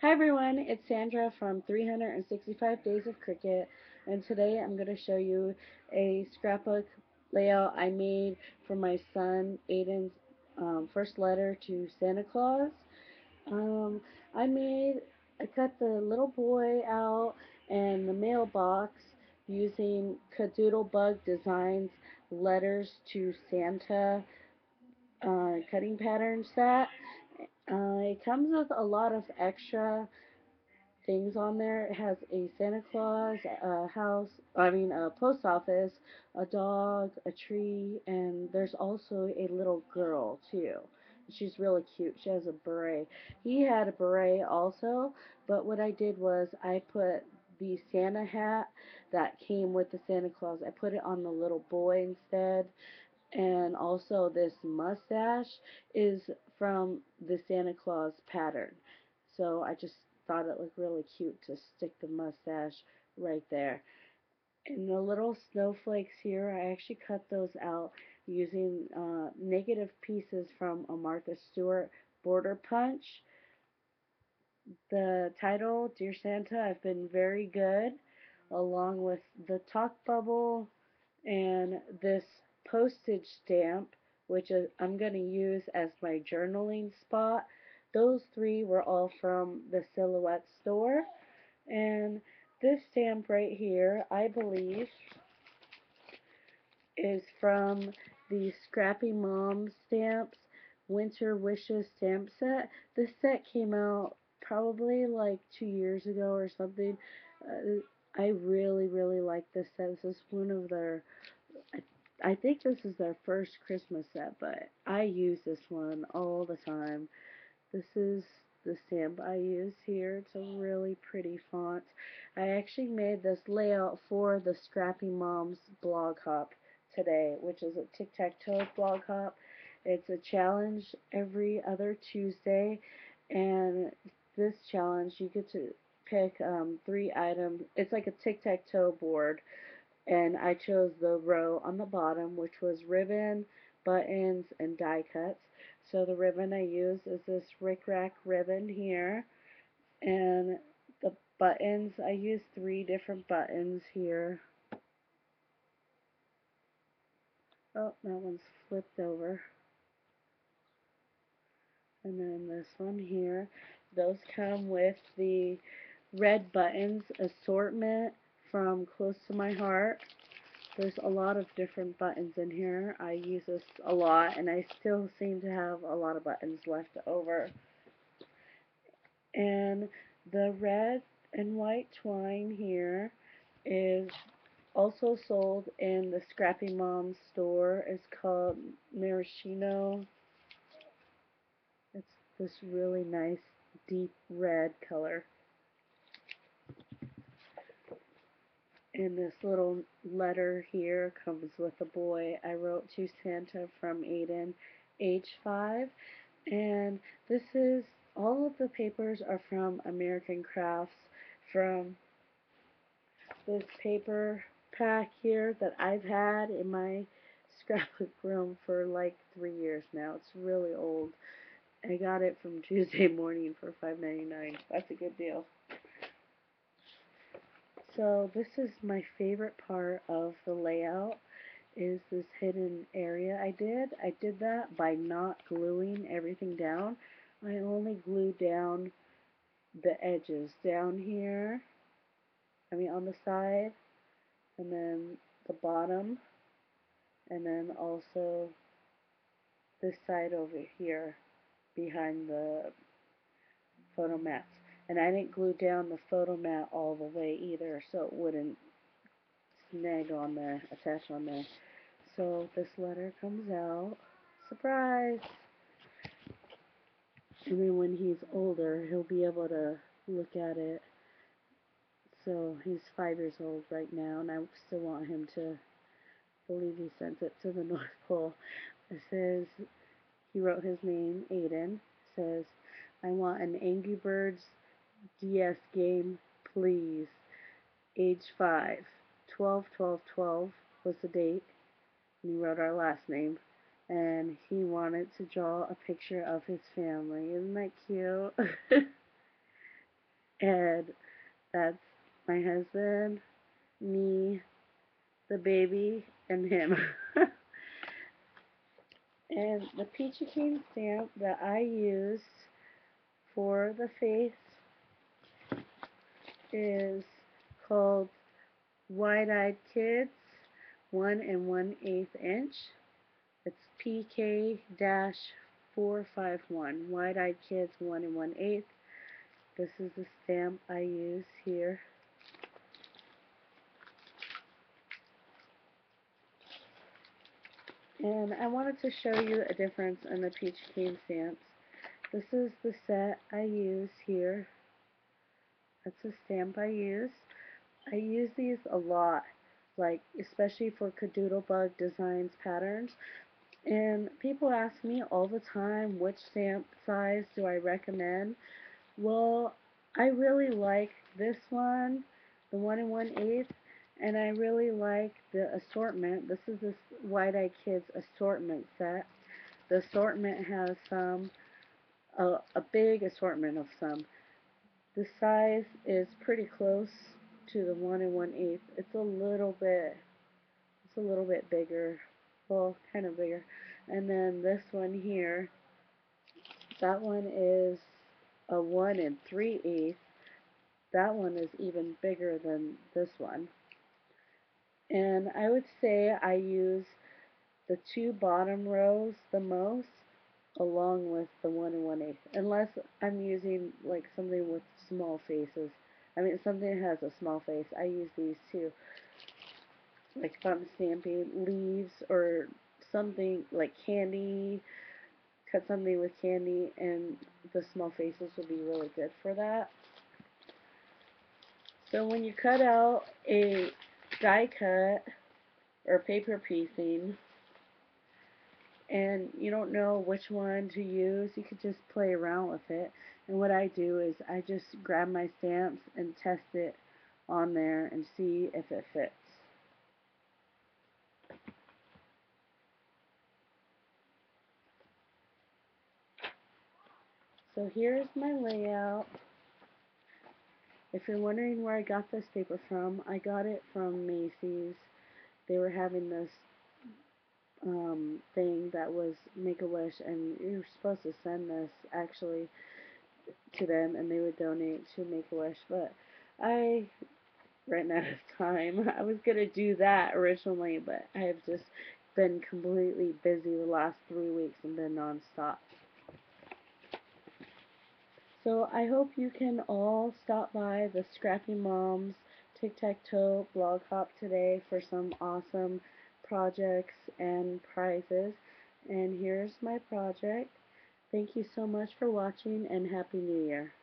Hi everyone, it's Sandra from 365 Days of Cricket, and today I'm going to show you a scrapbook layout I made for my son Aiden's first letter to Santa Claus. Um, I made, I cut the little boy out and the mailbox using KaDoodle Bug Designs letters to Santa cutting pattern set. It comes with a lot of extra things on there. It has a Santa Claus, a house, a post office, a dog, a tree, and there's also a little girl too. She's really cute. She has a beret. He had a beret also, but what I did was I put the Santa hat that came with the Santa Claus. I put it on the little boy instead, and also this mustache is from the Santa Claus pattern. So I just thought it looked really cute to stick the mustache right there. And the little snowflakes here, I actually cut those out using negative pieces from a Martha Stewart border punch. The title, Dear Santa, I've been very good, along with the talk bubble and this postage stamp, which I'm going to use as my journaling spot. Those three were all from the Silhouette store. And this stamp right here, I believe, is from the Scrappy Mom Stamps Winter Wishes stamp set. This set came out probably like 2 years ago or something. I really, really like this set. This is one of their I think this is their first Christmas set, but I use this one all the time. This is the stamp I use here. It's a really pretty font. I actually made this layout for the Scrappy Mom's blog hop today, which is a tic-tac-toe blog hop. It's a challenge every other Tuesday, and this challenge you get to pick 3 items. It's like a tic-tac-toe board, and I chose the row on the bottom, which was ribbon, buttons, and die cuts. So the ribbon I use is this Rick Rack ribbon here, and the buttons, I use 3 different buttons here. Oh, that one's flipped over. And then this one here. Those come with the red buttons assortment from Close to My Heart. There's a lot of different buttons in here. I use this a lot, and I still seem to have a lot of buttons left over. And the red and white twine here is also sold in the Scrappy Mom store. It's called Maraschino. It's this really nice deep red color. And this little letter here comes with a boy. I wrote to Santa from Aiden, age 5. And this is, all of the papers are from American Crafts, from this paper pack here that I've had in my scrapbook room for like 3 years now. It's really old. I got it from Tuesday Morning for $5.99. That's a good deal. So this is my favorite part of the layout, is this hidden area I did that by not gluing everything down. I only glued down the edges down here, on the side, and then the bottom, and then also this side over here behind the photo mats. And I didn't glue down the photo mat all the way either, so it wouldn't snag on there, attach on there. So this letter comes out. Surprise! And then when he's older, he'll be able to look at it. So he's 5 years old right now, and I still want him to believe he sent it to the North Pole. It says, he wrote his name, Aiden. Says, I want an Angry Birds DS game, please. Age 5. 12/12/12 was the date. And he wrote our last name. And he wanted to draw a picture of his family. Isn't that cute? And that's my husband, me, the baby, and him. And the Peachy stamp that I use for the face is called Wide-Eyed Kids 1 1/8 inch. It's PK-451. Wide-Eyed Kids 1 1/8. This is the stamp I use here. And I wanted to show you a difference in the Peach Cane stamps. This is the set I use here. That's the stamp I use. I use these a lot, like especially for KaDoodle bug designs patterns. And people ask me all the time which stamp size do I recommend. Well, I really like this one, the 1 1/8, and I really like the assortment. This is this Wide-Eyed Kids assortment set. The assortment has a big assortment of some. The size is pretty close to the 1 1/8. It's a little bit bigger. Well, kind of bigger. And then this one here, that one is a 1 3/8. That one is even bigger than this one. And I would say I use the two bottom rows the most, along with the 1 1/8, unless I'm using like something with small faces. I mean, something that has a small face. I use these too. Like if I'm stamping leaves or something like candy, cut something with candy, and the small faces would be really good for that. So when you cut out a die cut or paper piecing and you don't know which one to use, you could just play around with it. And what I do is I just grab my stamps and test it on there and see if it fits. So here's my layout. If you're wondering where I got this paper from, I got it from Macy's. They were having this thing that was Make-A-Wish, and you're supposed to send this actually to them, and they would donate to Make-A-Wish. But I ran out of time. I was gonna do that originally, but I have just been completely busy the last 3 weeks and been nonstop. So I hope you can all stop by the Scrappy Moms Tic-Tac-Toe blog hop today for some awesome projects and prizes. And here's my project. Thank you so much for watching, and Happy New Year.